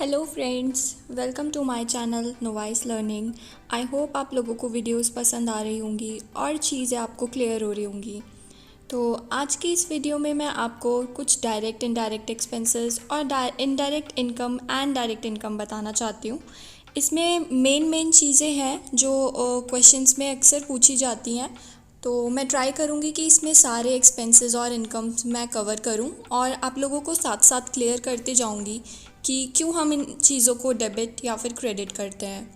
Hello friends, welcome to my channel novice learning. I hope आप लोगों को videos पसंद आ रही होंगी और चीज़ें आपको क्लियर हो रही होंगी। तो आज की इस वीडियो में मैं आपको कुछ डायरेक्ट इनडायरेक्ट एक्सपेंसेस और indirect income and direct income बताना चाहती हूँ। इसमें मेन चीज़ें हैं जो क्वेश्चंस में अक्सर पूछी जाती हैं। तो मैं ट्राई करूँगी कि इसमें सारे एक्सपेंसेस और इनकम्स मैं कवर करूँ और आप लोगों को साथ साथ क्लियर करते जाऊँगी कि क्यों हम इन चीज़ों को डेबिट या फिर क्रेडिट करते हैं।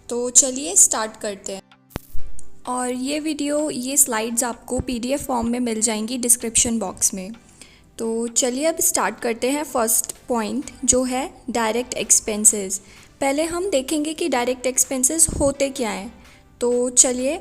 तो चलिए स्टार्ट करते हैं। और ये स्लाइड्स आपको पीडीएफ फॉर्म में मिल जाएंगी डिस्क्रिप्शन बॉक्स में। तो चलिए अब स्टार्ट करते हैं। फर्स्ट पॉइंट जो है डायरेक्ट एक्सपेंसेस। पहले हम देखेंगे कि डायरेक्ट एक्सपेंसेस होते क्या हैं। तो चलिए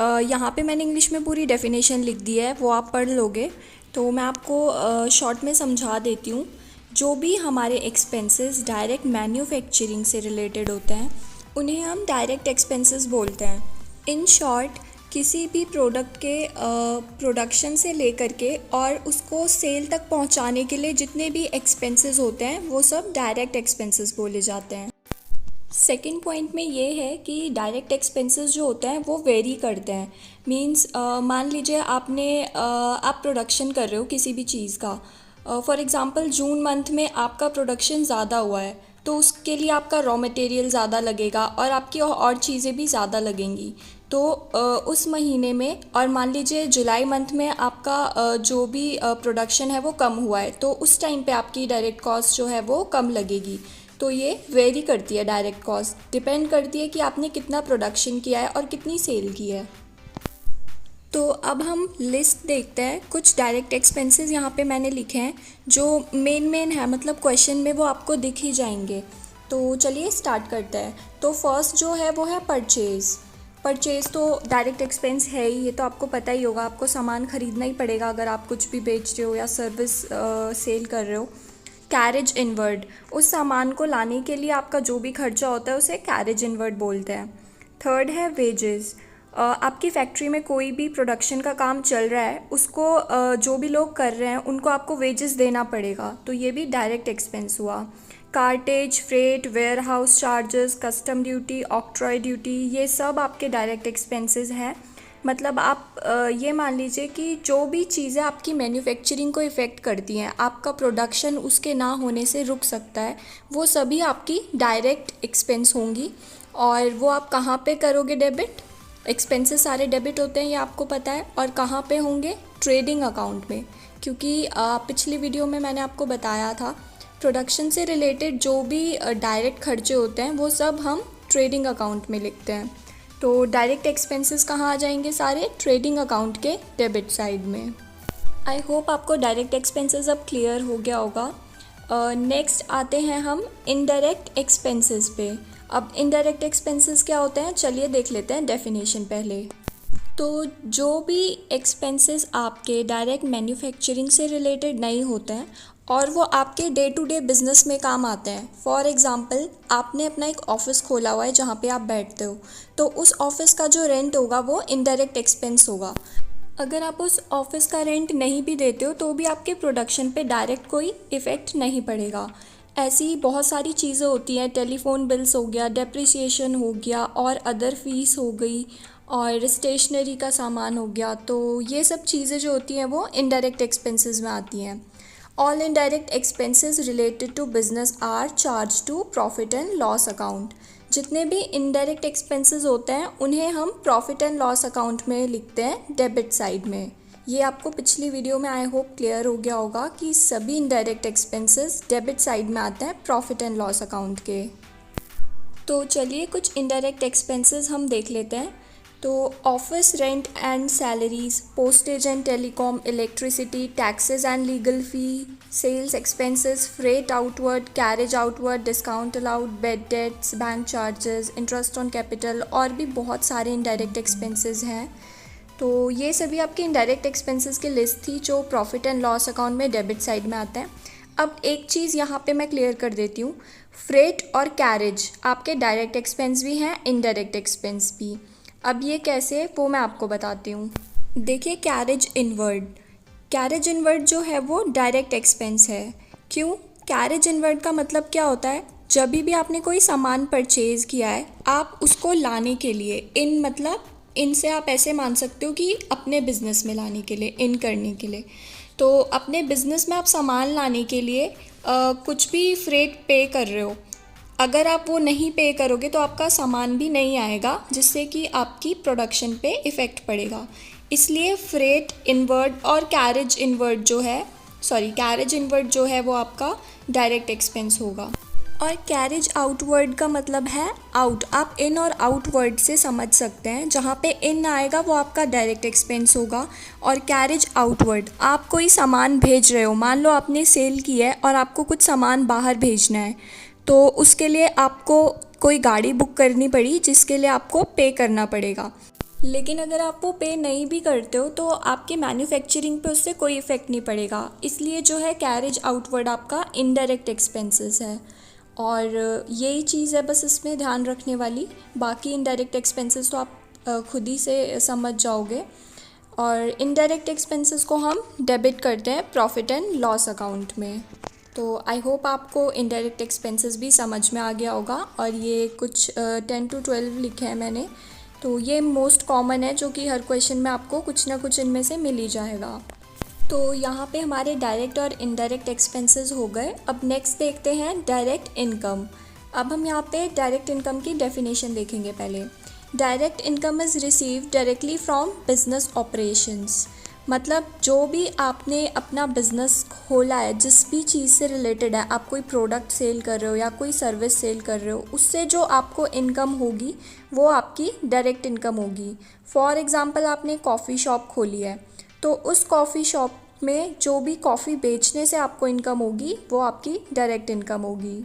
यहाँ पे मैंने इंग्लिश में पूरी डेफिनेशन लिख दी है, वो आप पढ़ लोगे। तो मैं आपको शॉर्ट में समझा देती हूँ। जो भी हमारे एक्सपेंसेस डायरेक्ट मैन्युफैक्चरिंग से रिलेटेड होते हैं उन्हें हम डायरेक्ट एक्सपेंसेस बोलते हैं। इन शॉर्ट, किसी भी प्रोडक्ट के प्रोडक्शन से लेकर के और उसको सेल तक पहुंचाने के लिए जितने भी एक्सपेंसेस होते हैं वो सब डायरेक्ट एक्सपेंसेस बोले जाते हैं। सेकेंड पॉइंट में ये है कि डायरेक्ट एक्सपेंसेस जो होते हैं वो वेरी करते हैं। मींस मान लीजिए आप प्रोडक्शन कर रहे हो किसी भी चीज़ का। फॉर एग्ज़ाम्पल जून मंथ में आपका प्रोडक्शन ज़्यादा हुआ है तो उसके लिए आपका रॉ मटेरियल ज़्यादा लगेगा और आपकी और चीज़ें भी ज़्यादा लगेंगी। तो उस महीने में, और मान लीजिए जुलाई मंथ में आपका जो भी प्रोडक्शन है वो कम हुआ है तो उस टाइम पे आपकी डायरेक्ट कॉस्ट जो है वो कम लगेगी। तो ये वेरी करती है। डायरेक्ट कॉस्ट डिपेंड करती है कि आपने कितना प्रोडक्शन किया है और कितनी सेल की है। तो अब हम लिस्ट देखते हैं। कुछ डायरेक्ट एक्सपेंसेस यहाँ पे मैंने लिखे हैं जो मेन है, मतलब क्वेश्चन में वो आपको दिख ही जाएंगे। तो चलिए स्टार्ट करते हैं। तो फर्स्ट जो है वो है परचेज़ तो डायरेक्ट एक्सपेंस है ही, ये तो आपको पता ही होगा। आपको सामान ख़रीदना ही पड़ेगा अगर आप कुछ भी बेच रहे हो या सर्विस सेल कर रहे हो। कैरेज इनवर्ड, उस सामान को लाने के लिए आपका जो भी खर्चा होता है उसे कैरेज इनवर्ड बोलते हैं। थर्ड है वेजेस। आपकी फैक्ट्री में कोई भी प्रोडक्शन का काम चल रहा है, उसको जो भी लोग कर रहे हैं उनको आपको वेजेस देना पड़ेगा, तो ये भी डायरेक्ट एक्सपेंस हुआ। Cartage, freight, warehouse charges, custom duty, octroi duty, ये सब आपके डायरेक्ट एक्सपेंसेस हैं। मतलब आप ये मान लीजिए कि जो भी चीज़ें आपकी मैन्युफैक्चरिंग को इफ़ेक्ट करती हैं, आपका प्रोडक्शन उसके ना होने से रुक सकता है, वो सभी आपकी डायरेक्ट एक्सपेंस होंगी। और वो आप कहाँ पे करोगे डेबिट? एक्सपेंसेस सारे डेबिट होते हैं, ये आपको पता है। और कहाँ पे होंगे? ट्रेडिंग अकाउंट में। क्योंकि पिछली वीडियो में मैंने आपको बताया था प्रोडक्शन से रिलेटेड जो भी डायरेक्ट खर्चे होते हैं वो सब हम ट्रेडिंग अकाउंट में लिखते हैं। तो डायरेक्ट एक्सपेंसेस कहाँ आ जाएंगे? सारे ट्रेडिंग अकाउंट के डेबिट साइड में। आई होप आपको डायरेक्ट एक्सपेंसेस अब क्लियर हो गया होगा। नेक्स्ट आते हैं हम इनडायरेक्ट एक्सपेंसेस पे। अब इनडायरेक्ट एक्सपेंसेस क्या होते हैं, चलिए देख लेते हैं डेफिनेशन पहले। तो जो भी एक्सपेंसेस आपके डायरेक्ट मैन्युफैक्चरिंग से रिलेटेड नहीं होते हैं और वो आपके डे टू डे बिजनेस में काम आते हैं। फॉर एग्ज़ाम्पल, आपने अपना एक ऑफ़िस खोला हुआ है जहाँ पे आप बैठते हो, तो उस ऑफ़िस का जो रेंट होगा वो इनडायरेक्ट एक्सपेंस होगा। अगर आप उस ऑफ़िस का रेंट नहीं भी देते हो तो भी आपके प्रोडक्शन पे डायरेक्ट कोई इफ़ेक्ट नहीं पड़ेगा। ऐसी बहुत सारी चीज़ें होती हैं, टेलीफोन बिल्स हो गया, डेप्रिसिएशन हो गया और अदर फीस हो गई और स्टेशनरी का सामान हो गया। तो ये सब चीज़ें जो होती हैं वो इनडायरेक्ट एक्सपेंसेस में आती हैं। All indirect expenses related to business are charge to profit and loss account. जितने भी इनडायरेक्ट एक्सपेंसेस होते हैं उन्हें हम प्रॉफिट एंड लॉस अकाउंट में लिखते हैं, डेबिट साइड में। ये आपको पिछली वीडियो में आई होप क्लियर हो गया होगा कि सभी इनडायरेक्ट एक्सपेंसेस डेबिट साइड में आते हैं प्रॉफिट एंड लॉस अकाउंट के। तो चलिए कुछ इनडायरेक्ट एक्सपेंसेस हम देख लेते हैं। तो office rent and salaries, postage and telecom, electricity, taxes and legal fee, sales expenses, freight outward, carriage outward, discount allowed, bad debts, bank charges, interest on capital और भी बहुत सारे इनडायरेक्ट एक्सपेंसेस हैं। तो ये सभी आपके इनडायरेक्ट एक्सपेंसेस की लिस्ट थी जो प्रॉफिट एंड लॉस अकाउंट में डेबिट साइड में आते हैं। अब एक चीज़ यहाँ पे मैं क्लियर कर देती हूँ, फ्रेट और कैरेज आपके डायरेक्ट एक्सपेंस भी हैं, इनडायरेक्ट एक्सपेंस भी। अब ये कैसे, वो मैं आपको बताती हूँ। देखिए कैरेज इनवर्ड जो है वो डायरेक्ट एक्सपेंस है। क्यों? कैरेज इनवर्ड का मतलब क्या होता है? जब भी आपने कोई सामान परचेज़ किया है, आप उसको लाने के लिए इन मतलब इन से आप ऐसे मान सकते हो कि अपने बिज़नेस में लाने के लिए, इन करने के लिए। तो अपने बिज़नेस में आप सामान लाने के लिए कुछ भी फ्रेट पे कर रहे हो, अगर आप वो नहीं पे करोगे तो आपका सामान भी नहीं आएगा, जिससे कि आपकी प्रोडक्शन पे इफ़ेक्ट पड़ेगा। इसलिए फ्रेट इनवर्ड और कैरेज इनवर्ड जो है वो आपका डायरेक्ट एक्सपेंस होगा। और कैरेज आउटवर्ड का मतलब है आउट। आप इन और आउटवर्ड से समझ सकते हैं। जहाँ पे इन आएगा वो आपका डायरेक्ट एक्सपेंस होगा, और कैरेज आउटवर्ड आप कोई सामान भेज रहे हो, मान लो आपने सेल की है और आपको कुछ सामान बाहर भेजना है, तो उसके लिए आपको कोई गाड़ी बुक करनी पड़ी जिसके लिए आपको पे करना पड़ेगा। लेकिन अगर आप वो पे नहीं भी करते हो तो आपके मैन्युफैक्चरिंग पे उससे कोई इफ़ेक्ट नहीं पड़ेगा। इसलिए जो है कैरेज आउटवर्ड आपका इनडायरेक्ट एक्सपेंसेस है, और यही चीज़ है बस इसमें ध्यान रखने वाली। बाकी इनडायरेक्ट एक्सपेंसेस तो आप खुद ही से समझ जाओगे। और इनडायरेक्ट एक्सपेंसेस को हम डेबिट करते हैं प्रॉफिट एंड लॉस अकाउंट में। तो आई होप आपको इनडायरेक्ट एक्सपेंसेस भी समझ में आ गया होगा। और ये कुछ 10 to 12 लिखे हैं मैंने, तो ये मोस्ट कॉमन है जो कि हर क्वेश्चन में आपको कुछ ना कुछ इनमें से मिल ही जाएगा। तो यहाँ पे हमारे डायरेक्ट और इनडायरेक्ट एक्सपेंसेस हो गए। अब नेक्स्ट देखते हैं डायरेक्ट इनकम। अब हम यहाँ पे डायरेक्ट इनकम की डेफिनेशन देखेंगे पहले। Direct income is received directly from business operations. मतलब जो भी आपने अपना बिजनेस खोला है, जिस भी चीज़ से रिलेटेड है, आप कोई प्रोडक्ट सेल कर रहे हो या कोई सर्विस सेल कर रहे हो, उससे जो आपको इनकम होगी वो आपकी डायरेक्ट इनकम होगी। फॉर एग्ज़ाम्पल आपने कॉफ़ी शॉप खोली है, तो उस कॉफ़ी शॉप में जो भी कॉफ़ी बेचने से आपको इनकम होगी वो आपकी डायरेक्ट इनकम होगी।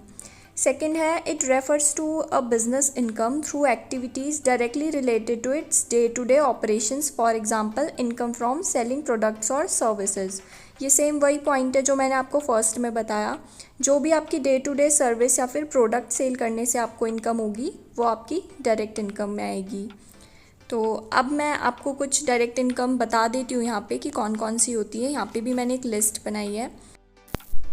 सेकंड है, it refers to a business income through activities directly related to its day to day operations. For example income from selling products और सर्विसेज। ये सेम वही पॉइंट है जो मैंने आपको फर्स्ट में बताया। जो भी आपकी डे टू डे सर्विस या फिर प्रोडक्ट सेल करने से आपको इनकम होगी वो आपकी डायरेक्ट इनकम में आएगी। तो अब मैं आपको कुछ डायरेक्ट इनकम बता देती हूँ यहाँ पे कि कौन कौन सी होती है। यहाँ पे भी मैंने एक लिस्ट बनाई है।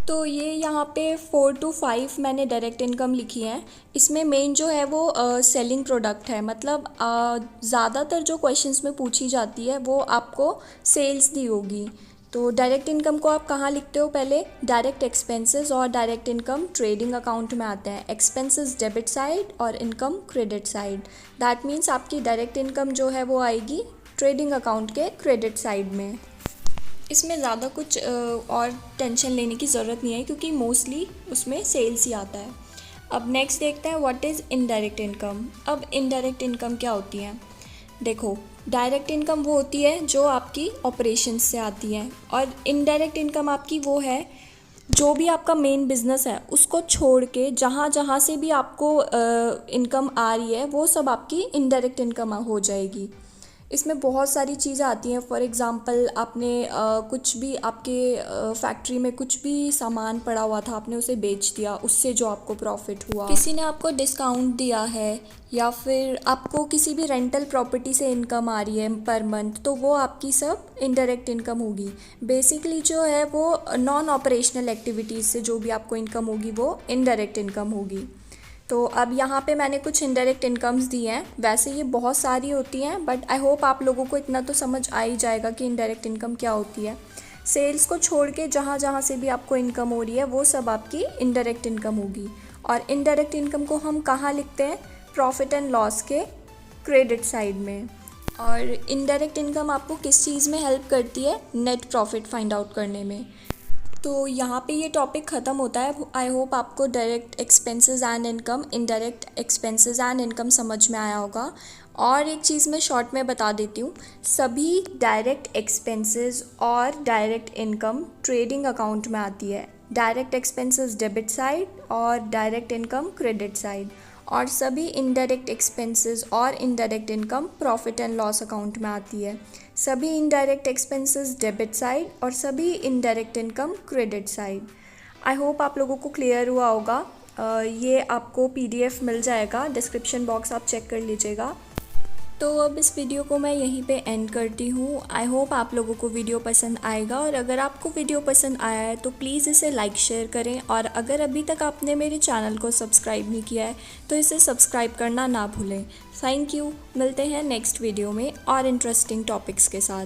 तो ये यहाँ पे 4 to 5 मैंने डायरेक्ट इनकम लिखी है। इसमें मेन जो है वो सेलिंग प्रोडक्ट है। मतलब ज़्यादातर जो क्वेश्चंस में पूछी जाती है वो आपको सेल्स दी होगी। तो डायरेक्ट इनकम को आप कहाँ लिखते हो, पहले डायरेक्ट एक्सपेंसेस और डायरेक्ट इनकम ट्रेडिंग अकाउंट में आते हैं। एक्सपेंसेस डेबिट साइड और income credit side. That means आपकी डायरेक्ट इनकम जो है वो आएगी ट्रेडिंग अकाउंट के क्रेडिट साइड में। इसमें ज़्यादा कुछ और टेंशन लेने की ज़रूरत नहीं है, क्योंकि मोस्टली उसमें सेल्स ही आता है। अब नेक्स्ट देखते हैं व्हाट इज़ इनडायरेक्ट इनकम। अब इनडायरेक्ट इनकम क्या होती है? देखो, डायरेक्ट इनकम वो होती है जो आपकी ऑपरेशंस से आती है, और इनडायरेक्ट इनकम आपकी वो है जो भी आपका मेन बिजनेस है उसको छोड़ के जहाँ जहाँ से भी आपको इनकम आ रही है वो सब आपकी इनडायरेक्ट इनकम हो जाएगी। इसमें बहुत सारी चीज़ें आती हैं। फॉर एग्ज़ाम्पल आपने कुछ भी आपके फैक्ट्री में कुछ भी सामान पड़ा हुआ था, आपने उसे बेच दिया, उससे जो आपको प्रॉफिट हुआ, किसी ने आपको डिस्काउंट दिया है, या फिर आपको किसी भी रेंटल प्रॉपर्टी से इनकम आ रही है पर मंथ, तो वो आपकी सब इनडायरेक्ट इनकम होगी। बेसिकली जो है वो नॉन ऑपरेशनल एक्टिविटीज़ से जो भी आपको इनकम होगी वो इनडायरेक्ट इनकम होगी। तो अब यहाँ पे मैंने कुछ इनडायरेक्ट इनकम्स दी हैं। वैसे ये बहुत सारी होती हैं, बट आई होप आप लोगों को इतना तो समझ आ ही जाएगा कि इनडायरेक्ट इनकम क्या होती है। सेल्स को छोड़ के जहाँ जहाँ से भी आपको इनकम हो रही है वो सब आपकी इनडायरेक्ट इनकम होगी। और इनडायरेक्ट इनकम को हम कहाँ लिखते हैं? प्रॉफिट एंड लॉस के क्रेडिट साइड में। और इनडायरेक्ट इनकम आपको किस चीज़ में हेल्प करती है? नेट प्रॉफिट फाइंड आउट करने में। तो यहाँ पे ये टॉपिक ख़त्म होता है। आई होप आपको direct expenses and income, indirect expenses and income समझ में आया होगा। और एक चीज़ मैं शॉर्ट में बता देती हूँ, सभी डायरेक्ट एक्सपेंसेस और डायरेक्ट इनकम ट्रेडिंग अकाउंट में आती है। डायरेक्ट एक्सपेंसेस डेबिट साइड और डायरेक्ट इनकम क्रेडिट साइड, और सभी इनडायरेक्ट एक्सपेंसेस और indirect income profit and loss account में आती है। सभी इनडायरेक्ट एक्सपेंसेस डेबिट साइड और सभी इनडायरेक्ट इनकम क्रेडिट साइड। आई होप आप लोगों को क्लियर हुआ होगा। ये आपको PDF मिल जाएगा, डिस्क्रिप्शन बॉक्स आप चेक कर लीजिएगा। तो अब इस वीडियो को मैं यहीं पे एंड करती हूँ। आई होप आप लोगों को वीडियो पसंद आएगा, और अगर आपको वीडियो पसंद आया है तो प्लीज़ इसे लाइक शेयर करें, और अगर अभी तक आपने मेरे चैनल को सब्सक्राइब नहीं किया है तो इसे सब्सक्राइब करना ना भूलें। Thank you. मिलते हैं नेक्स्ट वीडियो में और इंटरेस्टिंग टॉपिक्स के साथ।